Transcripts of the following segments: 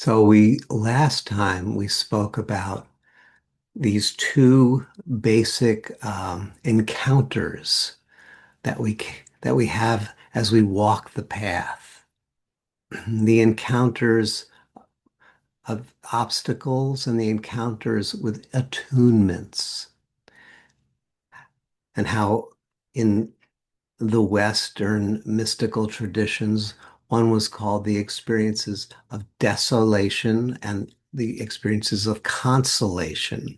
So last time we spoke about these two basic encounters that we have as we walk the path. The encounters of obstacles and the encounters with attunements, and how in the Western mystical traditions, one was called the experiences of desolation and the experiences of consolation.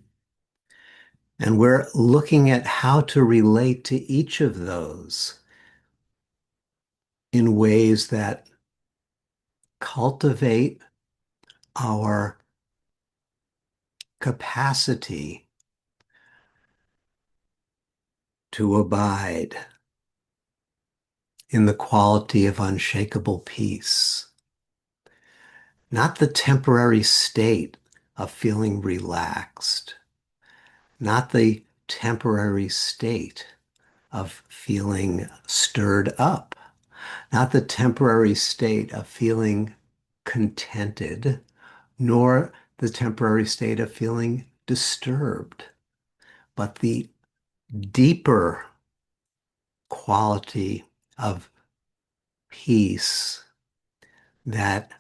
And we're looking at how to relate to each of those in ways that cultivate our capacity to abide in the quality of unshakable peace, not the temporary state of feeling relaxed, not the temporary state of feeling stirred up, not the temporary state of feeling contented, nor the temporary state of feeling disturbed, but the deeper quality of peace that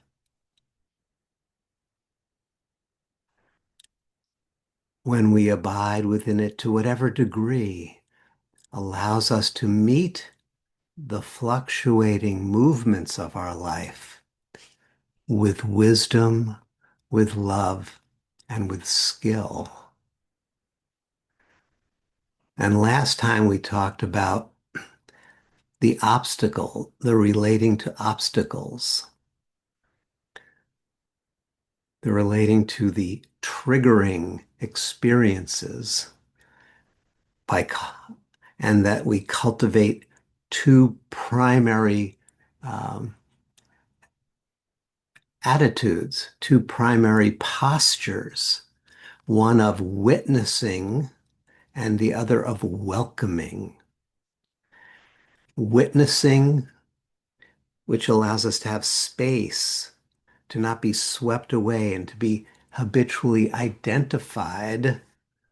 when we abide within it to whatever degree allows us to meet the fluctuating movements of our life with wisdom, with love, and with skill. And last time we talked about the relating to obstacles, the relating to the triggering experiences by, and that we cultivate two primary um, attitudes, two primary postures, one of witnessing and the other of welcoming. Witnessing, which allows us to have space, to not be swept away and to be habitually identified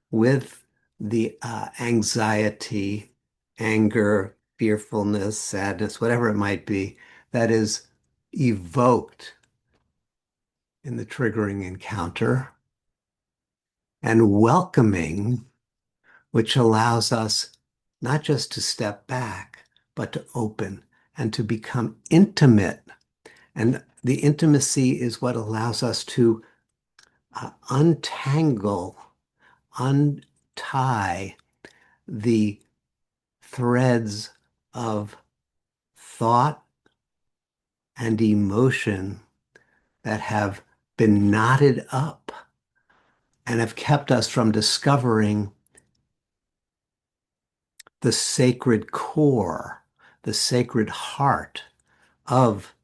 with the anxiety, anger, fearfulness, sadness, whatever it might be, that is evoked in the triggering encounter, and welcoming, which allows us not just to step back, but to open and to become intimate. And the intimacy is what allows us to untangle, untie the threads of thought and emotion that have been knotted up and have kept us from discovering the sacred core, the sacred heart of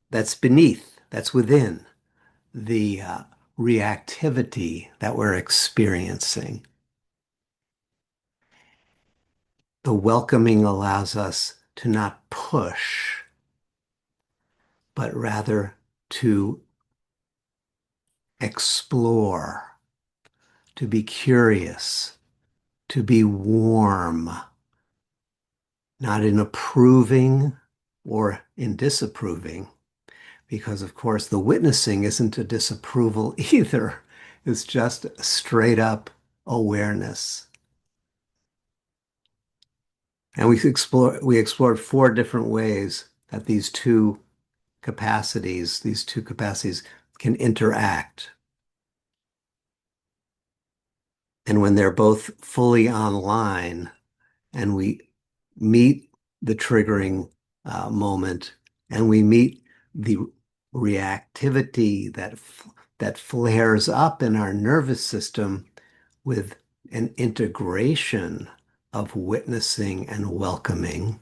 that's beneath, that's within the reactivity that we're experiencing. The welcoming allows us to not push, but rather to explore, to be curious, to be warm, not in approving or in disapproving, because of course the witnessing isn't a disapproval either. It's just straight up awareness. And we explored four different ways that these two capacities can interact. And when they're both fully online and we meet the triggering moment and we meet the reactivity that flares up in our nervous system with an integration of witnessing and welcoming.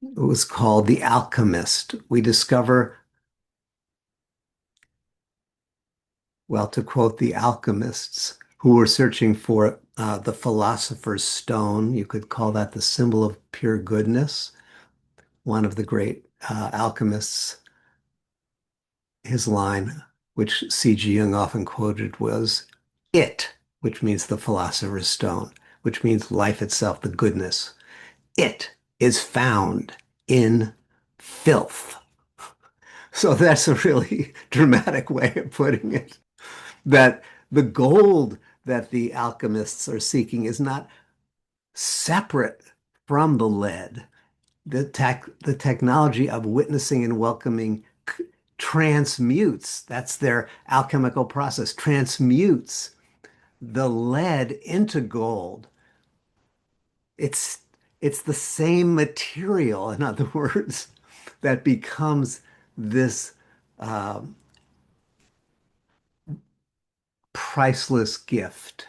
It was called The Alchemist. We discover, well, to quote the alchemists who were searching for the philosopher's stone, you could call that the symbol of pure goodness. One of the great alchemists his line, which C.G. Jung often quoted, was it, which means the philosopher's stone, which means life itself, the goodness. It is found in filth. So that's a really dramatic way of putting it. That the gold that the alchemists are seeking is not separate from the lead. The technology of witnessing and welcoming transmutes, that's their alchemical process, transmutes the lead into gold. It's it's the same material, in other words, that becomes this um, priceless gift.